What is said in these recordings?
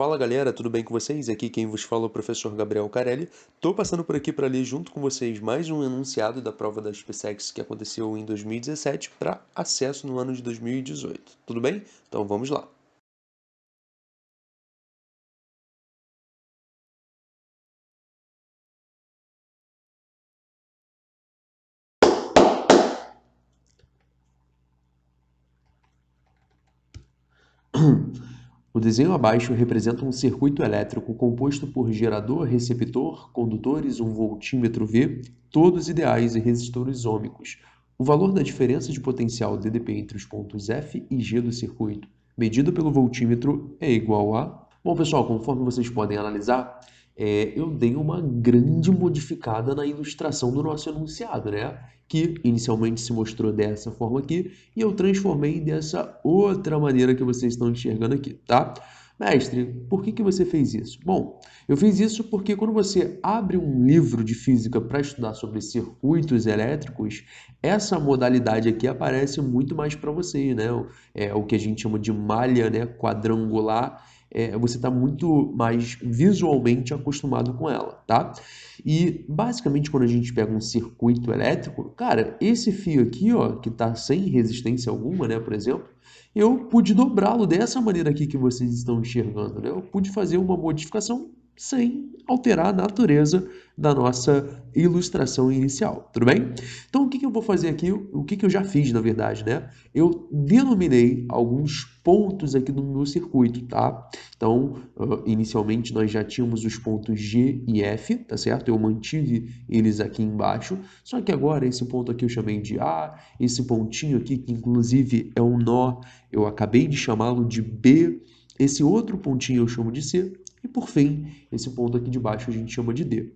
Fala galera, tudo bem com vocês? Aqui quem vos fala é o professor Gabriel Carelli. Tô passando por aqui para ler junto com vocês mais um enunciado da prova da SpaceX que aconteceu em 2017 para acesso no ano de 2018. Tudo bem? Então vamos lá. O desenho abaixo representa um circuito elétrico composto por gerador, receptor, condutores, um voltímetro V, todos ideais e resistores ômicos. O valor da diferença de potencial DDP entre os pontos F e G do circuito, medido pelo voltímetro, é igual a... Bom, pessoal, conforme vocês podem analisar, eu dei uma grande modificada na ilustração do nosso enunciado, né? Que inicialmente se mostrou dessa forma aqui, e eu transformei dessa outra maneira que vocês estão enxergando aqui, tá? Mestre, por que você fez isso? Bom, eu fiz isso porque quando você abre um livro de física para estudar sobre circuitos elétricos, essa modalidade aqui aparece muito mais para você, né? É o que a gente chama de malha, né, quadrangular. Você está muito mais visualmente acostumado com ela, tá? E basicamente quando a gente pega um circuito elétrico, cara, esse fio aqui, ó, que está sem resistência alguma, né, por exemplo, eu pude dobrá-lo dessa maneira aqui que vocês estão enxergando, né? Eu pude fazer uma modificação sem alterar a natureza da nossa ilustração inicial, tudo bem? Então, o que eu vou fazer aqui? O que eu já fiz, na verdade, né? Eu denominei alguns pontos aqui no meu circuito, tá? Então, inicialmente nós já tínhamos os pontos G e F, tá certo? Eu mantive eles aqui embaixo, só que agora esse ponto aqui eu chamei de A, esse pontinho aqui, que inclusive é um nó, eu acabei de chamá-lo de B, esse outro pontinho eu chamo de C, e por fim, esse ponto aqui de baixo a gente chama de D.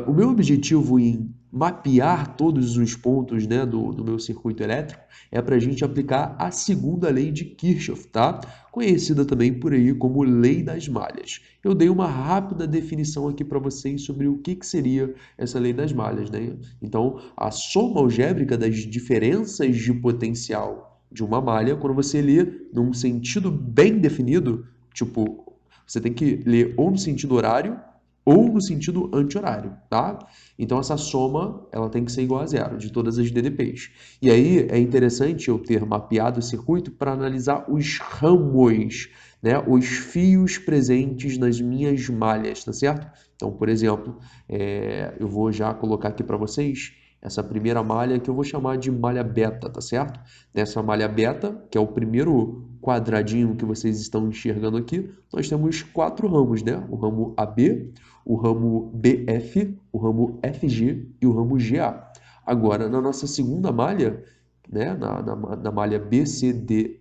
O meu objetivo em mapear todos os pontos, né, do meu circuito elétrico é para a gente aplicar a segunda lei de Kirchhoff, tá? Conhecida também por aí como lei das malhas. Eu dei uma rápida definição aqui para vocês sobre o que seria essa lei das malhas, né? Então, a soma algébrica das diferenças de potencial de uma malha, quando você lê num sentido bem definido, tipo, você tem que ler ou no sentido horário ou no sentido anti-horário, tá? Então essa soma, ela tem que ser igual a zero de todas as DDPs. E aí é interessante eu ter mapeado o circuito para analisar os ramos, né? Os fios presentes nas minhas malhas, tá certo? Então, por exemplo, eu vou já colocar aqui para vocês essa primeira malha que eu vou chamar de malha beta, tá certo? Nessa malha beta, que é o primeiro quadradinho que vocês estão enxergando aqui, nós temos 4 ramos, né? O ramo AB, o ramo BF, o ramo FG e o ramo GA. Agora, na nossa segunda malha, né? Na malha BCDFB,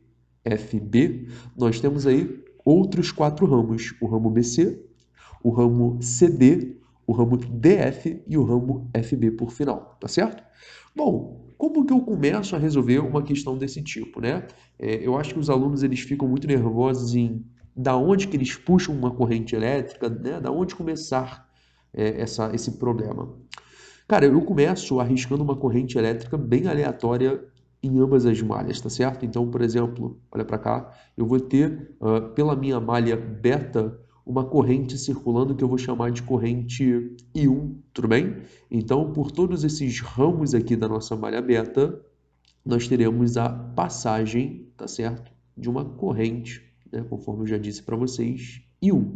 nós temos aí outros 4 ramos, o ramo BC, o ramo CD, o ramo DF e o ramo FB por final, tá certo? Bom, como que eu começo a resolver uma questão desse tipo, né? Eu acho que os alunos eles ficam muito nervosos em da onde que eles puxam uma corrente elétrica, né? Da onde começar esse problema. Cara, eu começo arriscando uma corrente elétrica bem aleatória em ambas as malhas, tá certo? Então, por exemplo, olha para cá, eu vou ter pela minha malha beta uma corrente circulando que eu vou chamar de corrente I1, tudo bem? Então, por todos esses ramos aqui da nossa malha beta, nós teremos a passagem, tá certo? De uma corrente, né? Conforme eu já disse para vocês, I1.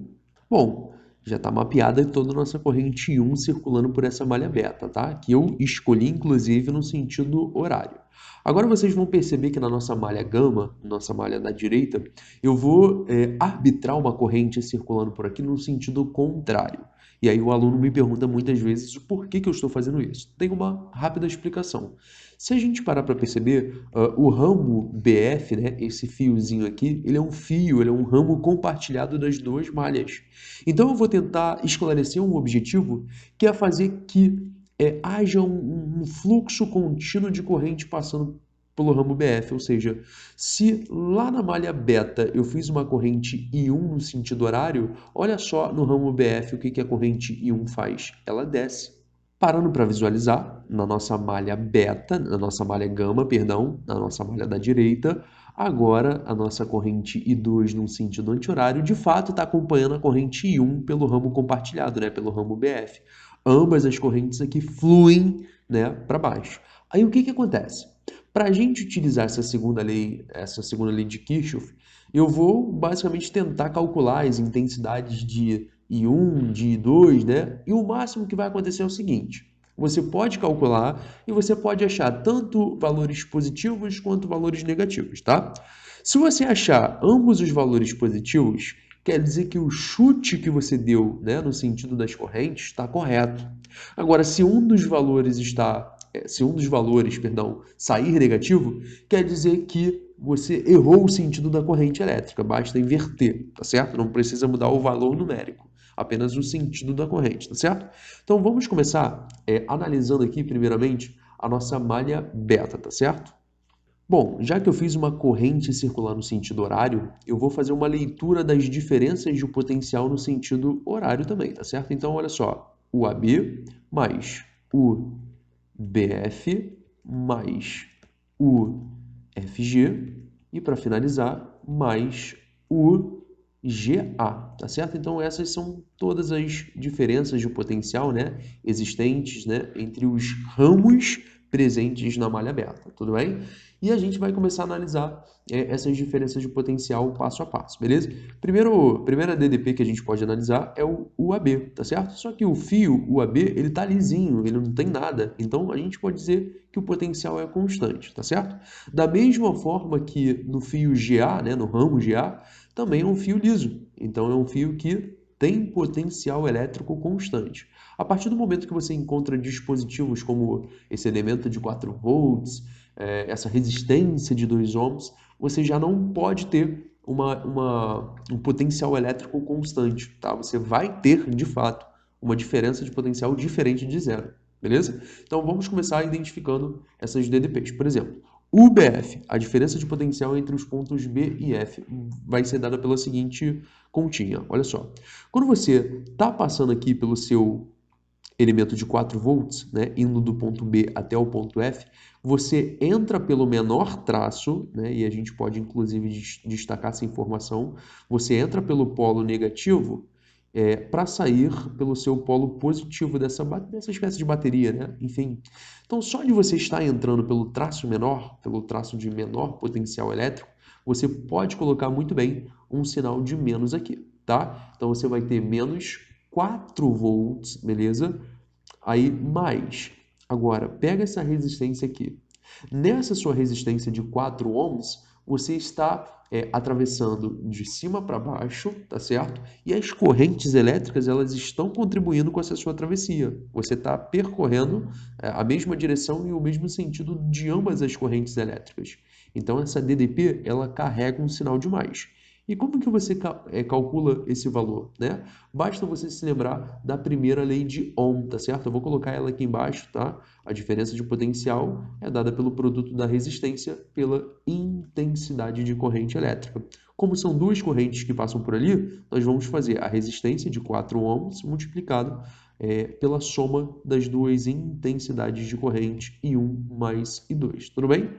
Bom, já está mapeada toda a nossa corrente I1 circulando por essa malha beta, tá? Que eu escolhi, inclusive, no sentido horário. Agora vocês vão perceber que na nossa malha gama, nossa malha da direita, eu vou arbitrar uma corrente circulando por aqui no sentido contrário. E aí o aluno me pergunta muitas vezes o porquê que eu estou fazendo isso. Tem uma rápida explicação. Se a gente parar para perceber, o ramo BF, né, esse fiozinho aqui, ele é um fio, ele é um ramo compartilhado das duas malhas. Então eu vou tentar esclarecer um objetivo que é fazer que haja um fluxo contínuo de corrente passando pelo ramo BF, ou seja, se lá na malha beta eu fiz uma corrente I1 no sentido horário, olha só no ramo BF o que a corrente I1 faz, ela desce. Parando para visualizar, na nossa malha beta, na nossa malha gama, perdão, na nossa malha da direita, Agora, a nossa corrente I2 num sentido anti-horário, de fato, está acompanhando a corrente I1 pelo ramo compartilhado, né, pelo ramo BF. Ambas as correntes aqui fluem, né, para baixo. Aí o que acontece? Para a gente utilizar essa segunda lei de Kirchhoff, eu vou basicamente tentar calcular as intensidades de I1, de I2, né? E o máximo que vai acontecer é o seguinte: você pode calcular e você pode achar tanto valores positivos quanto valores negativos, tá? Se você achar ambos os valores positivos, quer dizer que o chute que você deu, né, no sentido das correntes está correto. Agora, se um dos valores, perdão, sair negativo, quer dizer que você errou o sentido da corrente elétrica, basta inverter, tá certo? Não precisa mudar o valor numérico, apenas o sentido da corrente, tá certo? Então vamos começar analisando aqui, primeiramente, a nossa malha beta, tá certo? Bom, já que eu fiz uma corrente circular no sentido horário, eu vou fazer uma leitura das diferenças de potencial no sentido horário também, tá certo? Então, olha só, o AB mais o BF mais o FG e, para finalizar, mais o GA, tá certo? Então, essas são todas as diferenças de potencial, né, existentes, né, entre os ramos presentes na malha aberta, tudo bem? E a gente vai começar a analisar essas diferenças de potencial passo a passo, beleza? Primeira DDP que a gente pode analisar é o UAB, tá certo? Só que o fio UAB, ele tá lisinho, ele não tem nada, então a gente pode dizer que o potencial é constante, tá certo? Da mesma forma que no fio GA, né, no ramo GA, também é um fio liso, então é um fio que tem potencial elétrico constante. A partir do momento que você encontra dispositivos como esse elemento de 4 volts, essa resistência de 2 ohms, você já não pode ter um potencial elétrico constante, tá? Você vai ter, de fato, uma diferença de potencial diferente de zero, beleza? Então vamos começar identificando essas DDPs. Por exemplo, o BF, a diferença de potencial entre os pontos B e F, vai ser dada pela seguinte continha. Olha só, quando você está passando aqui pelo seu elemento de 4 volts, né, indo do ponto B até o ponto F, você entra pelo menor traço, né, e a gente pode inclusive destacar essa informação, você entra pelo polo negativo para sair pelo seu polo positivo dessa espécie de bateria, né? Enfim. Então, só de você estar entrando pelo traço menor, pelo traço de menor potencial elétrico, você pode colocar muito bem um sinal de menos aqui, tá? Então, você vai ter menos 4 volts, beleza? Aí, mais. Agora, pega essa resistência aqui. Nessa sua resistência de 4 ohms, você está atravessando de cima para baixo, tá certo? E as correntes elétricas, elas estão contribuindo com essa sua travessia. Você está percorrendo a mesma direção e o mesmo sentido de ambas as correntes elétricas. Então, essa DDP, ela carrega um sinal de mais. E como que você calcula esse valor, né? Basta você se lembrar da primeira lei de Ohm, tá certo? Eu vou colocar ela aqui embaixo, tá? A diferença de potencial é dada pelo produto da resistência pela intensidade de corrente elétrica. Como são duas correntes que passam por ali, nós vamos fazer a resistência de 4 ohms multiplicado pela soma das duas intensidades de corrente, I1 mais I2. Tudo bem?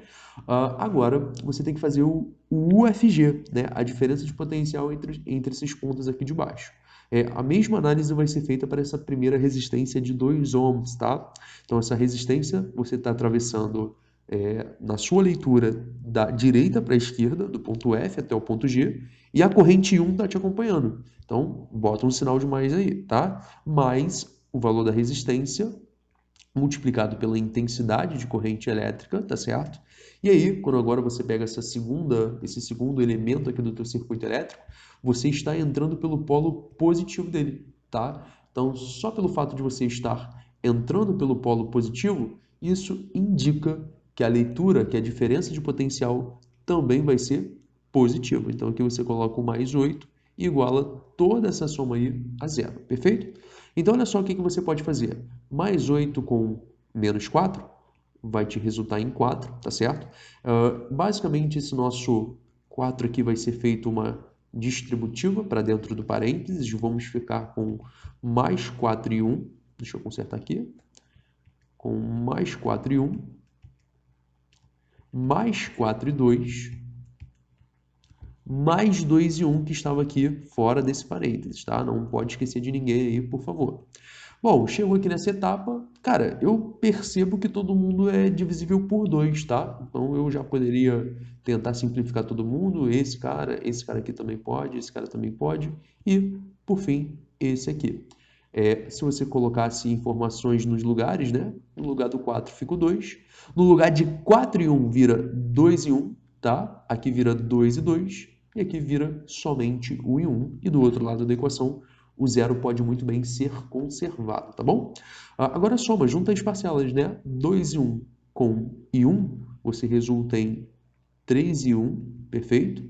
Agora, você tem que fazer o UFG, né? A diferença de potencial entre esses pontos aqui de baixo. A mesma análise vai ser feita para essa primeira resistência de 2 ohms, tá? Então, essa resistência você está atravessando na sua leitura da direita para a esquerda, do ponto F até o ponto G, e a corrente 1 está te acompanhando. Então, bota um sinal de mais aí, tá? Mais o valor da resistência multiplicado pela intensidade de corrente elétrica, tá certo? E aí, quando agora você pega esse segundo elemento aqui do teu circuito elétrico, você está entrando pelo polo positivo dele, tá? Então, só pelo fato de você estar entrando pelo polo positivo, isso indica que a leitura, que a diferença de potencial também vai ser positiva. Então, aqui você coloca o mais 8 e iguala toda essa soma aí a zero, perfeito? Então, olha só o que você pode fazer. Mais 8 com menos 4 vai te resultar em 4, tá certo? Basicamente, esse nosso 4 aqui vai ser feito uma distributiva para dentro do parênteses. Vamos ficar com mais 4 e 1. Deixa eu consertar aqui. Com mais 4 e 1. Mais 4 e 2. mais 2 e 1 que estava aqui fora desse parênteses, tá? Não pode esquecer de ninguém aí, por favor. Bom, chegou aqui nessa etapa, cara, eu percebo que todo mundo é divisível por 2, tá? Então eu já poderia tentar simplificar todo mundo, esse cara aqui também pode, esse cara também pode, e, por fim, esse aqui. Se você colocasse informações nos lugares, né? No lugar do 4 fica o 2. No lugar de 4 e 1 vira 2 e 1, tá? Aqui vira 2 e 2. E aqui vira somente o e 1. E do outro lado da equação, o zero pode muito bem ser conservado, tá bom? Agora soma, junta as parcelas, né? 2 e 1 com e 1, você resulta em 3 e 1, perfeito?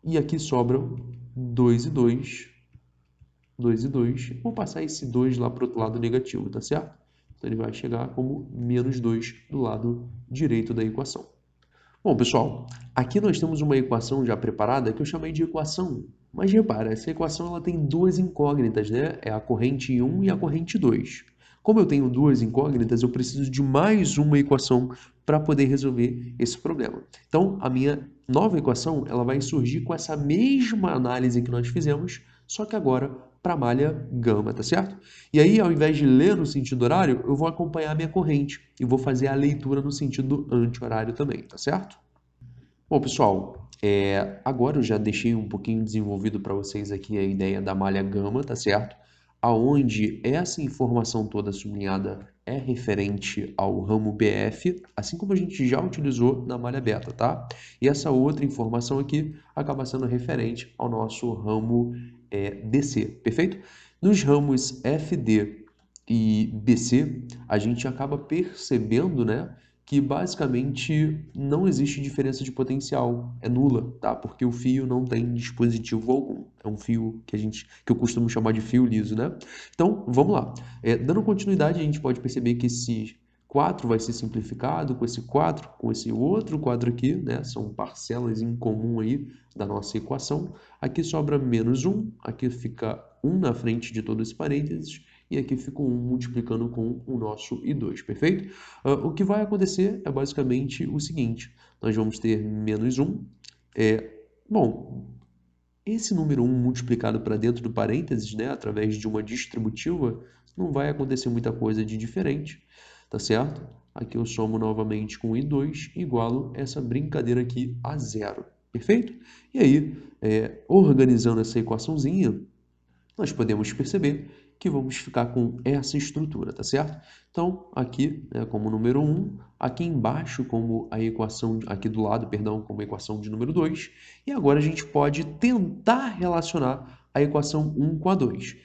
E aqui sobram 2 e 2, 2 e 2. Vou passar esse 2 lá para o outro lado negativo, tá certo? Então ele vai chegar como menos 2 do lado direito da equação. Bom, pessoal, aqui nós temos uma equação já preparada que eu chamei de equação 1. Mas repara, essa equação ela tem duas incógnitas, né? É a corrente 1 e a corrente 2. Como eu tenho duas incógnitas, eu preciso de mais uma equação para poder resolver esse problema. Então, a minha nova equação ela vai surgir com essa mesma análise que nós fizemos, só que agora para a malha gama, tá certo? E aí, ao invés de ler no sentido horário, eu vou acompanhar a minha corrente e vou fazer a leitura no sentido anti-horário também, tá certo? Bom, pessoal, agora eu já deixei um pouquinho desenvolvido para vocês aqui a ideia da malha gama, tá certo? Aonde essa informação toda sublinhada é referente ao ramo BF, assim como a gente já utilizou na malha beta, tá? E essa outra informação aqui acaba sendo referente ao nosso ramo DC, perfeito? Nos ramos FD e BC, a gente acaba percebendo, né, que basicamente não existe diferença de potencial, é nula, tá? Porque o fio não tem dispositivo algum. É um fio que eu costumo chamar de fio liso, né? Então, vamos lá. Dando continuidade, a gente pode perceber que esse 4 vai ser simplificado com esse 4, com esse outro quadro aqui, né? São parcelas em comum aí da nossa equação. Aqui sobra menos 1, aqui fica 1 na frente de todos os parênteses, e aqui fica um multiplicando com o nosso I2, perfeito? O que vai acontecer é basicamente o seguinte, nós vamos ter menos 1, bom, esse número 1 multiplicado para dentro do parênteses, né, através de uma distributiva, não vai acontecer muita coisa de diferente, tá certo? Aqui eu somo novamente com I2, igualo essa brincadeira aqui a zero, perfeito? E aí, organizando essa equaçãozinha, nós podemos perceber que vamos ficar com essa estrutura, tá certo? Então, aqui, né, como número 1, aqui embaixo como a equação, aqui do lado, perdão, como a equação de número 2, e agora a gente pode tentar relacionar a equação 1 com a 2.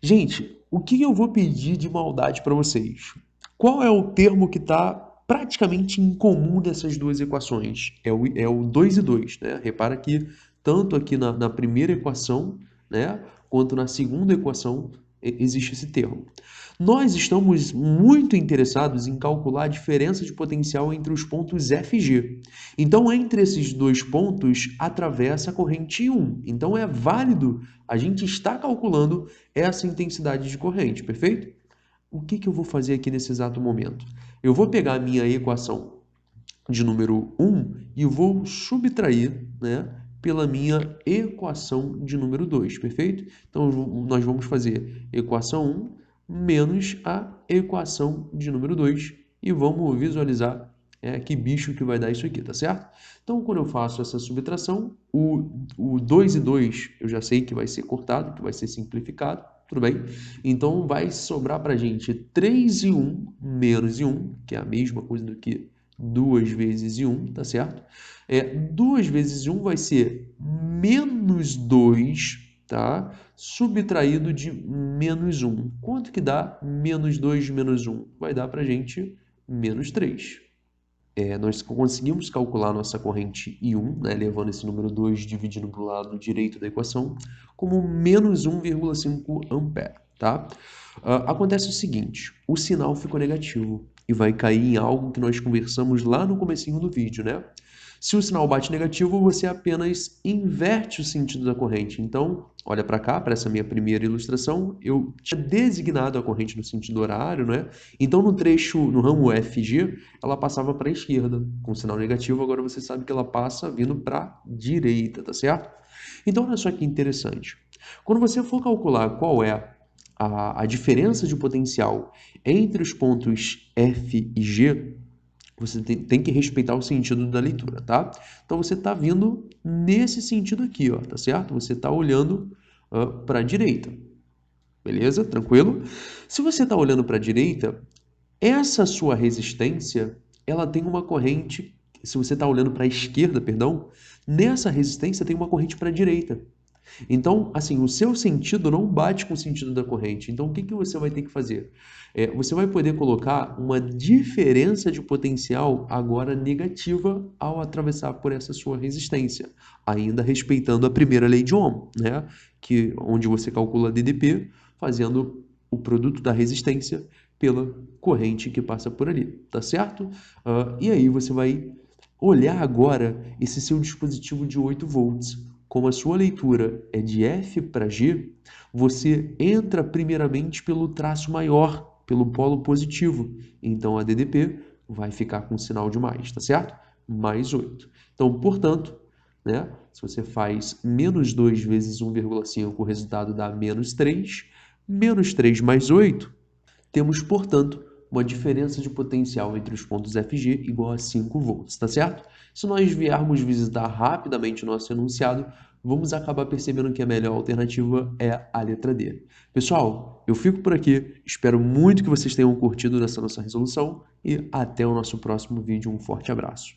Gente, o que eu vou pedir de maldade para vocês? Qual é o termo que está praticamente em comum dessas duas equações? É o 2 e 2, né? Repara que tanto aqui na primeira equação, né, quanto na segunda equação existe esse termo. Nós estamos muito interessados em calcular a diferença de potencial entre os pontos F e G. Então, entre esses dois pontos, atravessa a corrente 1. Então, é válido a gente estar calculando essa intensidade de corrente, perfeito? O que eu vou fazer aqui nesse exato momento? Eu vou pegar a minha equação de número 1 e vou subtrair, né, pela minha equação de número 2, perfeito? Então, nós vamos fazer equação 1 menos a equação de número 2 e vamos visualizar que bicho que vai dar isso aqui, tá certo? Então, quando eu faço essa subtração, o 2 e 2 eu já sei que vai ser cortado, que vai ser simplificado, tudo bem? Então, vai sobrar para a gente 3 e 1 menos e 1, que é a mesma coisa do que 2 vezes e 1, tá certo? 2 vezes 1 vai ser menos 2, tá? Subtraído de menos 1. Quanto que dá menos 2 menos 1? Vai dar para a gente menos 3. Nós conseguimos calcular nossa corrente I1, né, levando esse número 2 dividindo para o lado direito da equação, como menos 1,5 ampere, tá? Acontece o seguinte, o sinal ficou negativo e vai cair em algo que nós conversamos lá no comecinho do vídeo, né? Se o sinal bate negativo, você apenas inverte o sentido da corrente. Então, olha para cá, para essa minha primeira ilustração, eu tinha designado a corrente no sentido horário, né? Então, no trecho, no ramo FG, ela passava para a esquerda, com sinal negativo. Agora você sabe que ela passa vindo para a direita, tá certo? Então, olha só que interessante. Quando você for calcular qual é a diferença de potencial entre os pontos F e G, você tem que respeitar o sentido da leitura, tá? Então você está vindo nesse sentido aqui, ó, tá certo? Você está olhando para a direita, beleza? Tranquilo? Se você está olhando para a direita, essa sua resistência, ela tem uma corrente. Se você está olhando para a esquerda, perdão, nessa resistência tem uma corrente para a direita. Então, assim, o seu sentido não bate com o sentido da corrente. Então, o que que você vai ter que fazer? Você vai poder colocar uma diferença de potencial agora negativa ao atravessar por essa sua resistência, ainda respeitando a primeira lei de Ohm, né? Onde você calcula DDP fazendo o produto da resistência pela corrente que passa por ali, tá certo? E aí você vai olhar agora esse seu dispositivo de 8 volts. Como a sua leitura é de F para G, você entra primeiramente pelo traço maior, pelo polo positivo. Então a DDP vai ficar com sinal de mais, tá certo? Mais 8. Então, portanto, né, se você faz menos 2 vezes 1,5, o resultado dá menos 3. Menos 3 mais 8, temos, portanto, uma diferença de potencial entre os pontos FG igual a 5 volts, tá certo? Se nós viermos visitar rapidamente o nosso enunciado, vamos acabar percebendo que a melhor alternativa é a letra D. Pessoal, eu fico por aqui, espero muito que vocês tenham curtido nessa nossa resolução e até o nosso próximo vídeo. Um forte abraço.